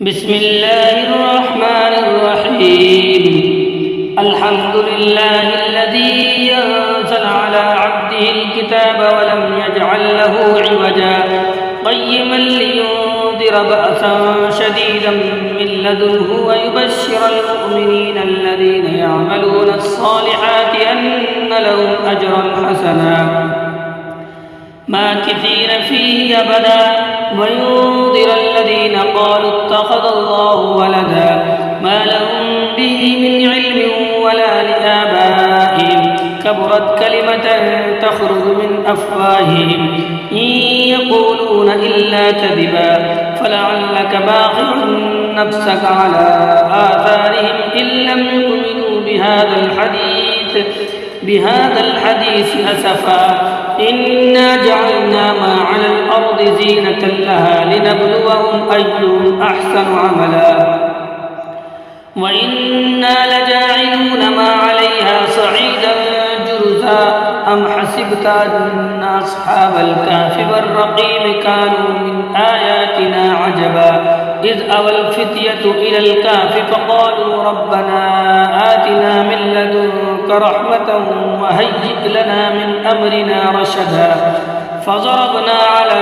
بسم الله الرحمن الرحيم الحمد لله الذي أنزل على عبده الكتاب ولم يجعل له عوجا قيما لينذر بأسا شديدا من لدنه ويبشر المؤمنين الذين يعملون الصالحات أن لهم أجرا حسنا ماكثين فيه أبدا وينذر الذين قالوا اتخذ الله ولدا ما لهم به من علم ولا لآبائهم كبرت كلمة تخرج من أفواههم إن يقولون إلا كذبا فلعلك باخع نفسك على آثارهم إن لم يؤمنوا بهذا الحديث أسفا إنا جعلنا ما على الأرض زينة لها لنبلوهم أيهم أحسن عملا وإنا لجاعلون ما عليها صعيدا جرزا أم حسبت أن أصحاب الكهف والرقيم كانوا من آياتنا عجبا إذ أوى الفتية إلى الكهف فقالوا ربنا آتنا من لدنك رحمة وهيئ لنا من أمرنا رشدا فضربنا على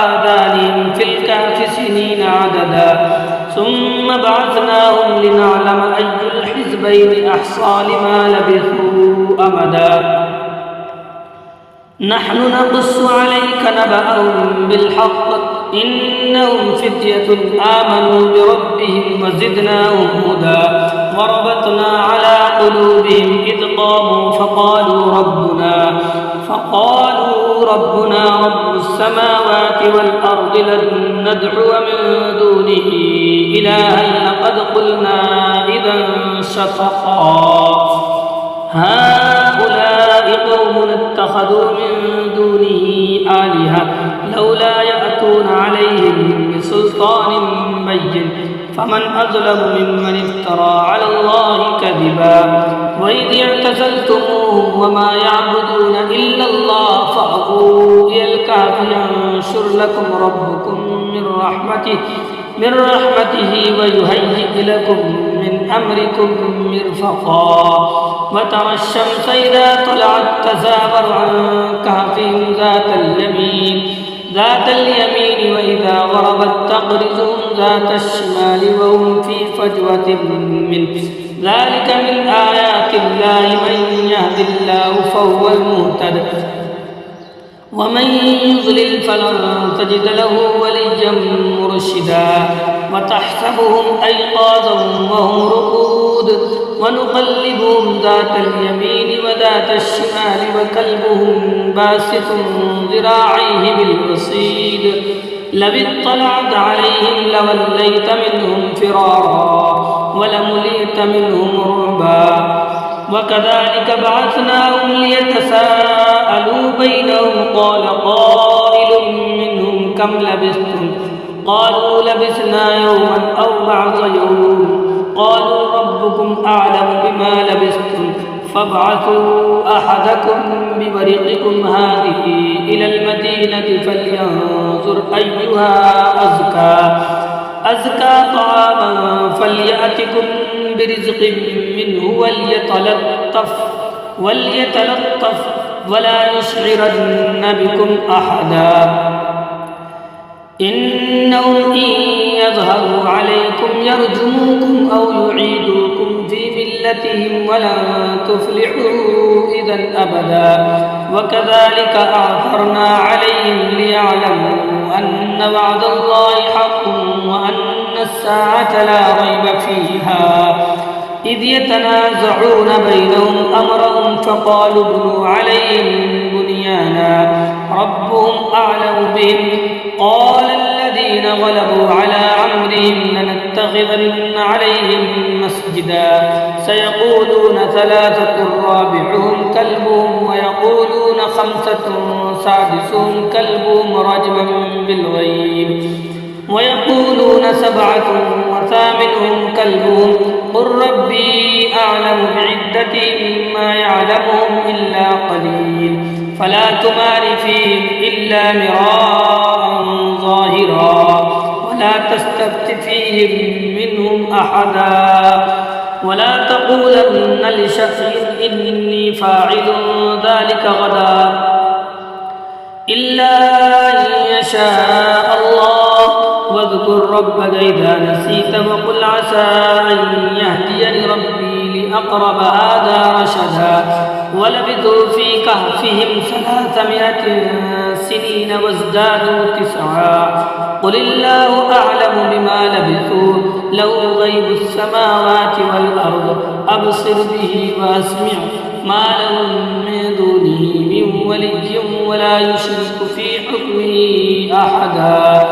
آذانهم في الكهف سنين عددا ثم بعثناهم لنعلم أي الحزبين أحصى لما لبثوا أمدا نحن نقص عليك نبأهم بالحق إنهم فتية آمنوا بربهم وزدناهم هدى وربطنا على قلوبهم إذ قاموا فقالوا ربنا رب السماوات والأرض لن ندعو من دونه إلها لقد قلنا إذا شططا هؤلاء قوم اتخذوا من دونه آلهة لولا يأتون عليهم بسلطان بين فمن أظلم ممن افترى على الله كذبا وإذ اعتزلتموهم وما يعبدون إلا الله فأووا إلى الكهف ينشر لكم ربكم من رحمته ويهيئ لكم من أمركم مرفقا وترى الشمس إذا طلعت تزاور عن كهفهم ذات اليمين وإذا غربت تقرضهم ذات الشمال وهم في فجوة منه ذلك من آيات الله من يهد الله فهو المهتد ومن يضلل فلن تجد له وليا مرشدا وتحسبهم أيقاظا وهم رقود ونقلبهم ذات اليمين وذات الشمال وكلبهم باسط ذراعيه بالوصيد لو اطلعت عليهم لوليت منهم فرارا ولملئت منهم رعبا وكذلك بعثناهم ليتساءلوا بينهم قال قائل منهم كم لبثتم قالوا لبثنا يوما أو بعض يوم قالوا ربكم أعلم بما لبثتم فابعثوا أحدكم بورقكم هذه إلى المدينة فلينظر أيها أزكى طعاما فليأتكم برزق منه وليتلطف ولا يشعرن بكم أحدا إنهم إن يظهروا عليكم يرجموكم أو يعيدوكم في ملتهم ولن تفلحوا إذا أبدا وكذلك أعثرنا عليهم ليعلموا أن وعد الله حق وأن الساعة لا ريب فيها إذ يتنازعون بينهم أمرهم فقالوا ابنوا عليهم بنيانا ربهم أعلم بهم قال الذين غلبوا على أمرهم لنتخذن عليهم مسجدا سيقولون ثلاثة رابعهم كلبهم ويقولون خمسة سادسهم كلبهم رجما بالغيب ويقولون سبعة وثامنهم كلبهم قل ربي أعلم بعدتهم ما يعلمهم إلا قليل فلا تمار فيهم إلا مراء ظاهرا فلا تستفت فيهم منهم أحدا ولا تقولن لشيء إني فاعل ذلك غدا إلا أن يشاء الله واذكر ربك إذا نسيت وقل عسى أن يهديني ربي لأقرب هذا رشدا ولبثوا في كهفهم 300 سنين وازدادوا 9 قل الله أعلم بما لبثوا له غيب السماوات والأرض أبصر به وأسمع ما لهم من دونه من ولي ولا يشرك في حكمه أحدا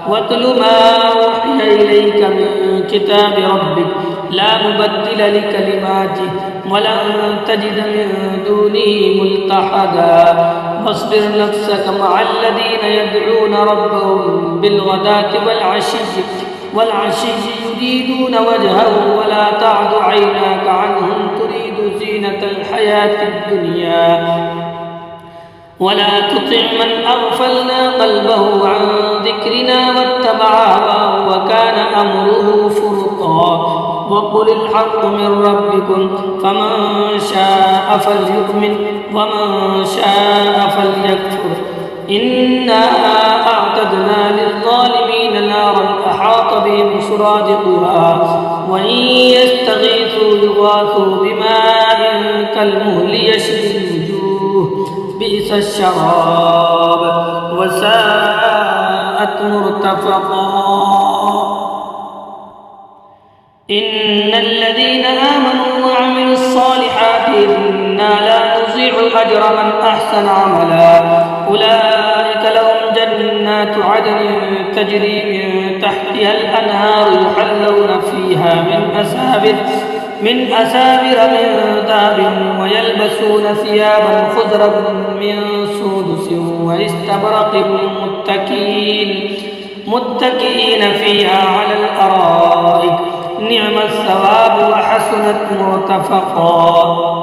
واتل ما أوحي إليك من كتاب ربك لا مبدل لكلماته ولن تجد من دونه ملتحدا واصبر نفسك مع الذين يدعون ربهم بالغداة والعشي يريدون وجهه ولا تعد عيناك عنهم تريد زينة الحياة الدنيا ولا تطع من أغفلنا قلبه عن ذكرنا واتبع هواه وكان أمره فرطا وقل الحق من ربكم فمن شاء فليؤمن ومن شاء فليكفر إنا أعتدنا للظالمين نارا أحاط بهم سرادقها وإن يستغيثوا يغاثوا بماء كالمهل يشوي الوجوه بئس الشراب وساءت مرتفقا إن الذين آمنوا وعملوا الصالحات إنا لا نضيع أجر من أحسن عملا أولئك لهم جنات عدن تجري من تحتها الأنهار يحلون فيها من أسابر من ذهب ويلبسون ثيابا خضرا من سندس واستبرق متكئين فيها على الأرائك نعم الثواب وحسنت مرتفقا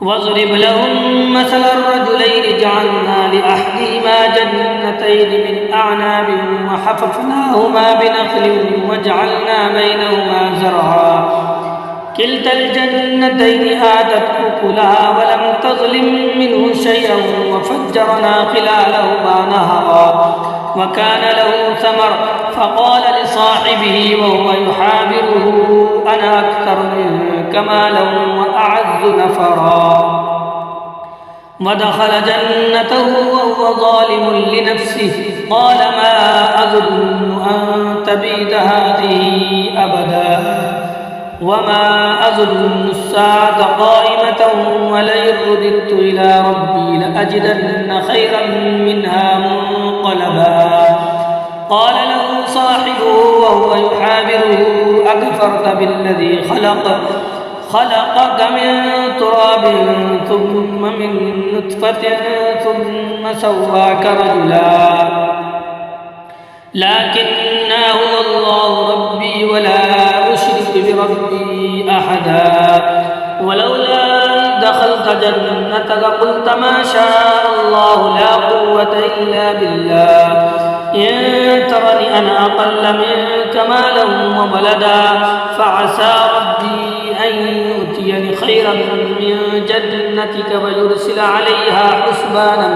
واضرب لهم مثل الرجلين جعلنا لأحدهما جنتين من أعناب وحففناهما بنخل وجعلنا بينهما زرعا كلتا الجنتين آتت أكلها ولم تظلم منه شيئا وفجرنا خلالهما نهرا وكان له ثمر فقال لصاحبه وهو يحاوره أنا أكثر منك مالا وأعز نفرا ودخل جنته وهو ظالم لنفسه قال ما أظن أن تبيد هذه أبدا وما أظن الساعة قائمة ولئن رددت إلى ربي لأجدن خيرا منها منقلبا قال له صاحبه وهو يحاوره أكفرت بالذي خلقك من تراب ثم من نطفة ثم سواك رجلا لكن هو الله ربي ولا أشرك بربي أحدا ولولا دخلت جنتك قلت ما شاء الله لا قوة إلا بالله إن ترني أنا أقل منك مالا وولدا فعسى ربي أن يؤتيني خيرا من جنتك ويرسل عليها حسبانا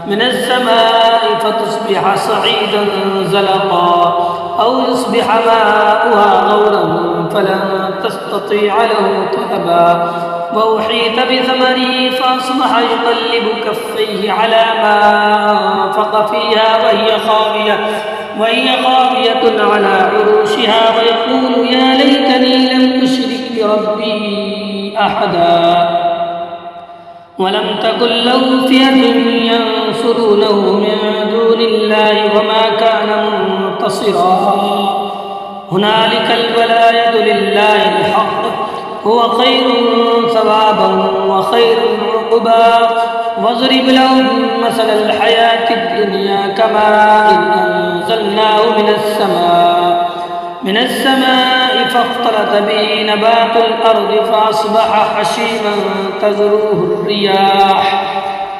من السماء فتصبح صعيدا زلقا أو يصبح ماؤها غورا فلن تستطيع له طلبا وأحيط بثمره فأصبح يقلب كفيه على ما أنفق فيها وهي خاوية على عروشها ويقول يا ليتني لم أشرك بربي أحدا ولم تكن له فئة ينصرونه من دون الله وما كان منتصرا هنالك الولاية لله الحق هو خير ثوابا وخير عقبا واضرب لهم مثل الحياة الدنيا كماء أنزلناه من السماء فاختلط به نبات الأرض فأصبح حشيما تذروه الرياح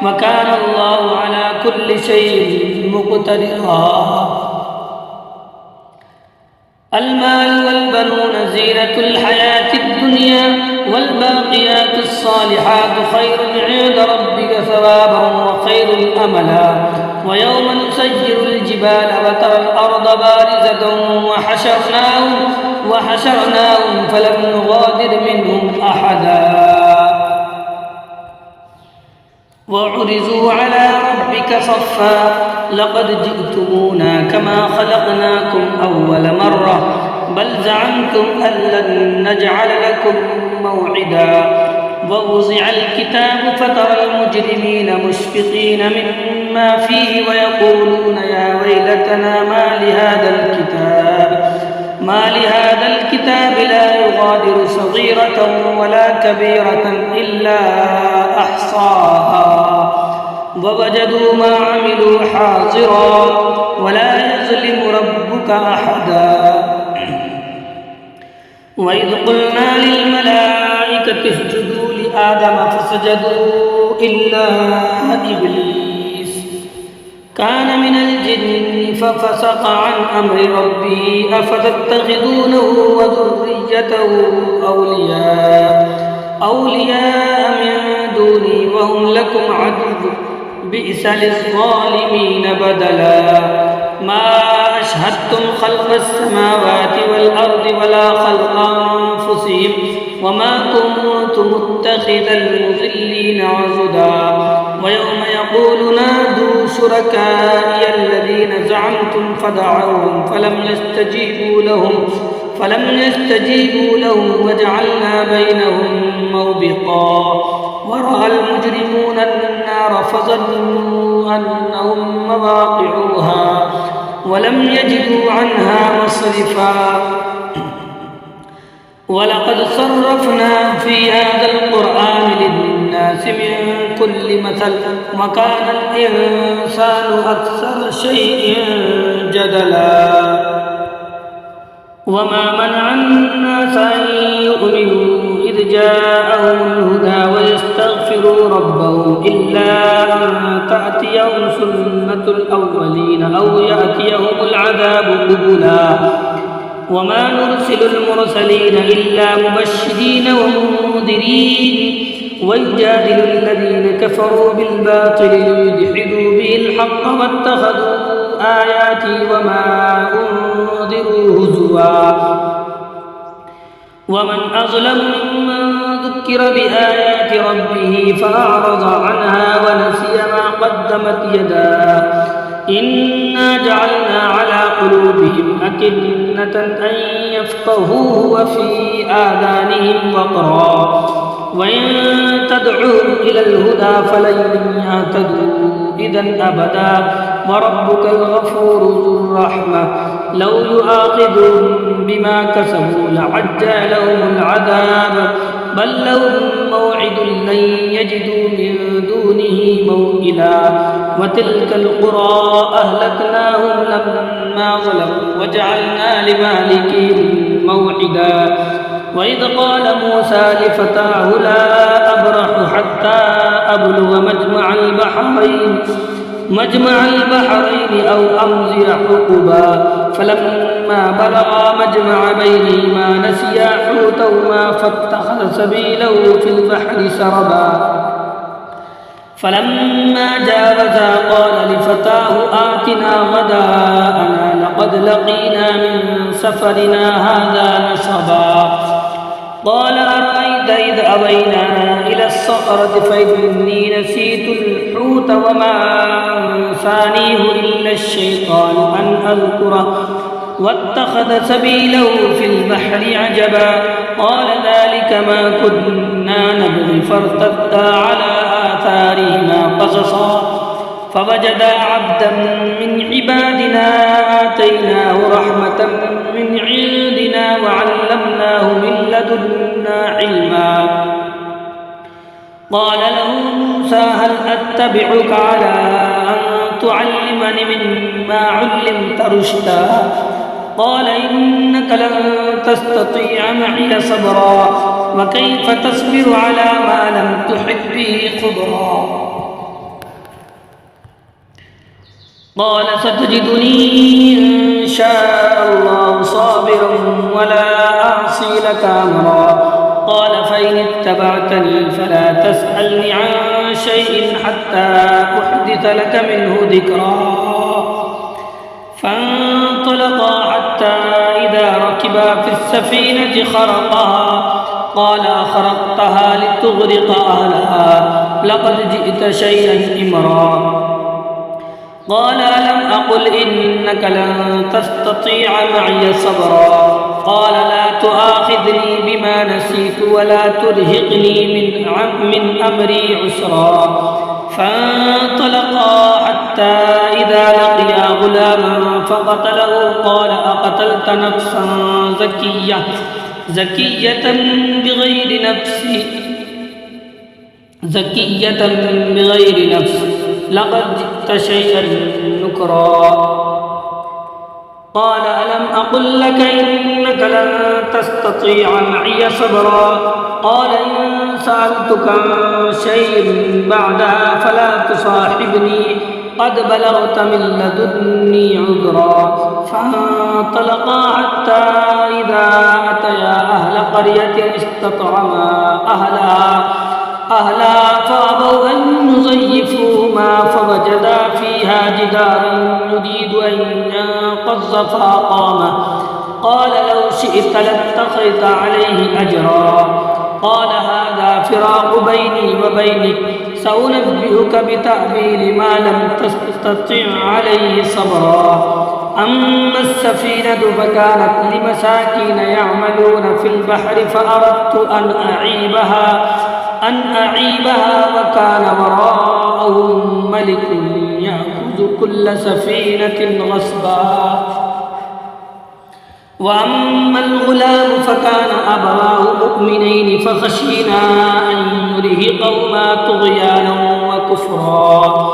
وكان الله على كل شيء مقتدرا المال والبنون زينة الحياة الدنيا والباقيات الصالحات خير عند ربك ثوابا وخير أملا ويوم نسير الجبال وترى الأرض بارزة وحشرناهم فلم نغادر منهم أحدا وعرضوا على ربك صفا لقد جئتمونا كما خلقناكم أول مرة بل زعمتم أن لن نجعل لكم موعدا ووضع الكتاب فترى المجرمين مشفقين مما فيه ويقولون يا ويلتنا ما لهذا الكتاب لا يغادر صغيرة ولا كبيرة إلا أحصاها ووجدوا ما عملوا حاضرا ولا يظلم ربك أحدا وإذ قلنا للملائكة اسجدوا لآدم فسجدوا إلا إبليس كان من الجن ففسق عن أمر ربه أفتتخذونه وذريته أولياء من دوني وهم لكم عدو بئس للظالمين بدلا ما أشهدتم خلق السماوات والأرض ولا خلق أنفسهم وما كنت متخذ المضلين عضدا ويوم يقول نادوا شركائي الذين زعمتم فدعوهم فلم يستجيبوا لهم وجعلنا بينهم موبقا ورأى المجرمون النار فظنوا أنهم مواقعوها ولم يجدوا عنها مصرفا ولقد صرفنا في هذا القرآن للناس من كل مثل وكان الإنسان أكثر شيء جدلا وما منع الناس أن يؤمنوا إذ جاءهم الهدى ويستغفروا ربهم إلا أن تأتيهم سنة الأولين أو يأتيهم العذاب قبلا وما نرسل المرسلين إلا مبشرين ومنذرين ويجادل الذين كفروا بالباطل ليدحضوا به الحق واتخذوا آياتي وما أنذروا هزوا ومن أظلم ممن ذكر بآيات ربه فأعرض عنها ونسي ما قدمت يداه إنا جعلنا على قلوبهم أكنة أن يفقهوه وفي آذانهم وقرا وإن تدعوهم إلى الهدى فلن يهتدوا إذا أبدا وربك الغفور ذو الرحمة لو يؤاخذهم بما كسبوا لعجل لهم العذاب بل لهم موعد لن يجدوا من دونه موئلا وتلك القرى أهلكناهم لما ظلموا وجعلنا لمالكهم موعدا وإذ قال موسى لفتاه لا أبرح حتى أبلغ مجمع البحرين أو أمضي حقبا فلما بلغا مجمع بينهما نسيا حوتهما فاتخذ سبيله في البحر سربا فلما جاوزا قال لفتاه آتنا غداءنا لقد لقينا من سفرنا هذا نصبا قال أرأيت إذ أوينا إلى الصخرة فإني نسيت الحوت وما أنسانيه إلا الشيطان أن أذكره واتخذ سبيله في البحر عجبا قال ذلك ما كنا نبغي فارتدا على آثارهما قصصا فوجدا عبدا من عبادنا آتيناه رحمة من عندنا وعلمناه من لدنا علما قال له موسى هل أتبعك على أن تعلمني مما علمت رشدا قال إنك لن تستطيع معي صبرا وكيف تصبر على ما لم تحط به خبرا قال ستجدني إن شاء الله صابرا ولا أعصي لك أمرا قال فإن اتبعتني فلا تسألني عن شيء حتى أحدث لك منه ذكرا فانطلقا حتى إذا ركبا في السفينة خرقها قال أخرقتها لتغرق أهلها لقد جئت شيئا إمرا قال ألم أقل إنك لن تستطيع معي صبرا قال لا تؤاخذني بما نسيت ولا ترهقني من أمري عسرا فانطلقا حتى إذا لقيا غلاما فقتله قال أقتلت نفسا زكية بغير نفس لقد جئت شيئا نكرا قال ألم أقل لك إنك لن تستطيع معي صبرا قال إن سألتك عن شيء بعدها فلا تصاحبني قد بلغت من لدني عذرا فانطلقا حتى إذا أتيا أهل قرية استطعما أهلها فأبوا أن يضيفوهما فوجدا فيها جدارا يريد أن ينقض فأقامه قال لو شئت لاتخذت عليه أجرا قال هذا فراق بيني وبينك سأنبئك بتأويل ما لم تستطع عليه صبرا أما السفينة فكانت لمساكين يعملون في البحر فأردت أن أعيبها وكان وراءهم ملك يأخذ كل سفينة غصبا وأما الغلام فكان أبواه مؤمنين فخشينا أن يرهقهما طغيانا وكفرا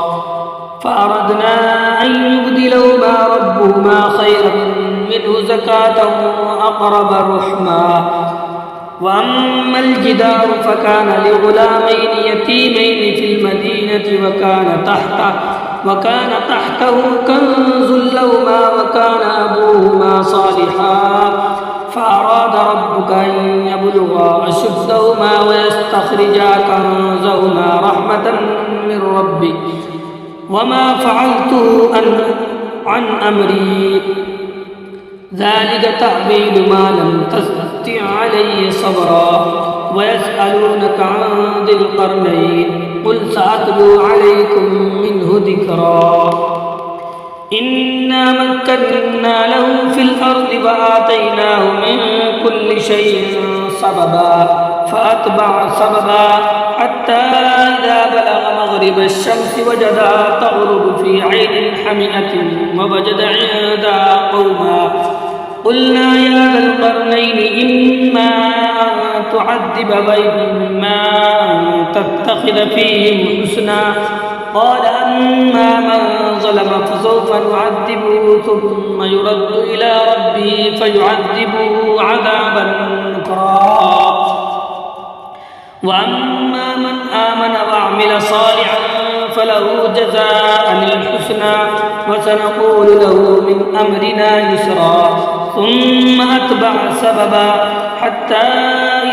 فأردنا أن يبدلهما ربهما خيرا منه زكاة وأقرب رحما وأما الجدار فكان لغلامين يتيمين في المدينة وكان تحته كنز لهما وكان أبوهما صالحا فأراد ربك أن يبلغا أشدهما ويستخرجا كنزهما رحمة من ربك وما فعلته عن أمري ذلك تأويل ما لم تستطع عليه صبرا ويسألونك عن ذي القرنين قل سأتلو عليكم منه ذكرا إنا مكنا له في الأرض وآتيناه من كل شيء سببا فأتبع سببا حتى إذا بلغ مغرب الشمس وجدها تغرب في عين حمئة ووجد عندها قوما قلنا يا ذا القرنين إما أن تعذب وإما أن تتخذ فيهم حسنا قال أما من ظلم فسوف نعذبه ثم يرد إلى ربه فيعذبه عذابا نكرا وأما من آمن وعمل صالحا فله جزاء الحسنى وسنقول له من أمرنا يسرا ثم أتبع سببا حتى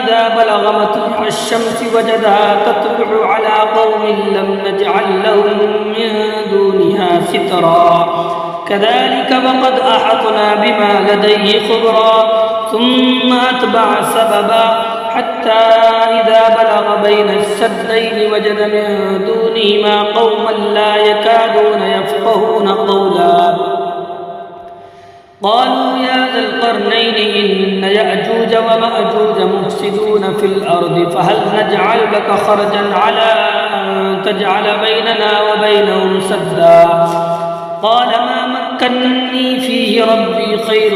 إذا بلغ مطلع الشمس وجدها تطلع على قوم لم نجعل لهم من دونها سترا كذلك وقد أحطنا بما لديه خبرا ثم أتبع سببا حتى إذا بلغ بين السدين وجد من دونهما قوما لا يكادون يفقهون قولا قالوا يا ذا القرنين إن يأجوج ومأجوج مفسدون في الأرض فهل نجعل لك خرجا على أن تجعل بيننا وبينهم سدا قال ما مكنني فيه ربي خير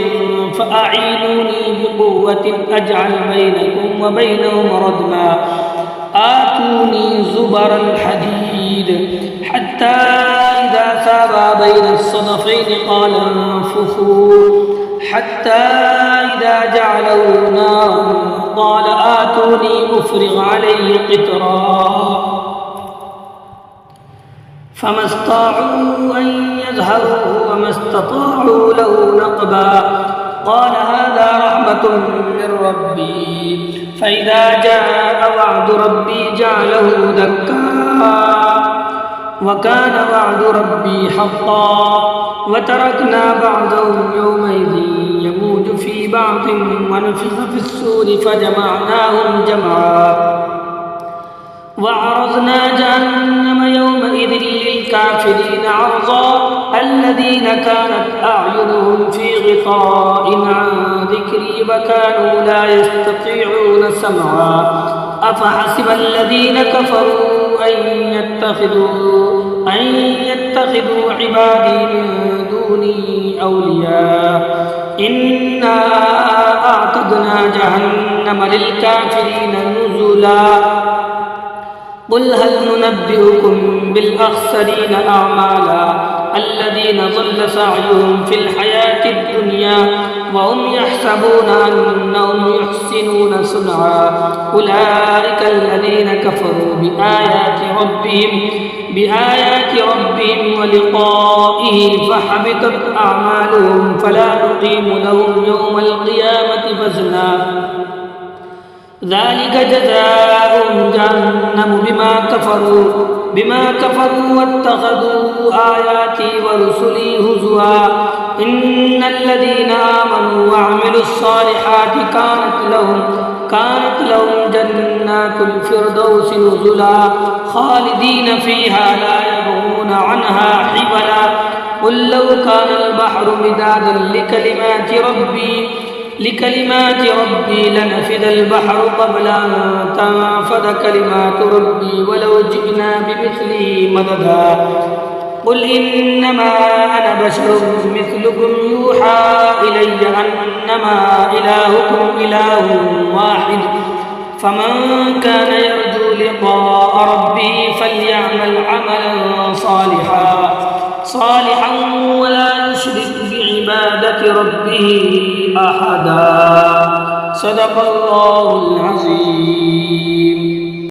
فأعينوني بقوة أجعل بينكم وبينهم ردما آتوني زبر الحديد حتى إذا سابا بين الصدفين قال انفخوا حتى إذا جعله نارا قال آتوني أفرغ عليه قطرا فما استطاعوا أن يظهروه وما استطاعوا له نقبا قال هذا رحمة من ربي فإذا جاء وعد ربي جعله دكا وكان وعد ربي حقا وتركنا بعضهم يومئذ يموج في بعض ونفخ في السور فجمعناهم جمعا وعرضنا جهنم يومئذ للكافرين عرضا الذين كانت أعينهم في غطاء عن ذكري وكانوا لا يستطيعون سمعا أفحسب الذين كفروا أن يتخذوا عبادي من دوني أولياء إنا أعتدنا جهنم للكافرين نزلا قل هل ننبئكم بالأخسرين أعمالا الذين ضل سعيهم في الحياة الدنيا وهم يحسبون أنهم يحسنون صنعا أولئك الذين كفروا بآيات ربهم ولقائه فحبطت أعمالهم فلا نقيم لهم يوم القيامة وزنا ذلك جزاؤهم جهنم بما كفروا واتخذوا آياتي ورسلي هزوا إن الذين آمنوا وعملوا الصالحات كانت لهم جنات الفردوس نزلا خالدين فيها لا يبغون عنها حولا قل لو كان البحر مدادا لكلمات ربي لنفد البحر قبل أن تنفد كلمات ربي ولو جئنا بمثله مددا قل إنما أنا بشر مثلكم يوحى إلي أنما إلهكم إله واحد فمن كان يرجو لقاء ربه فليعمل عملا صالحا ولا يشرك بعبادة ربه أحدا صدق الله العظيم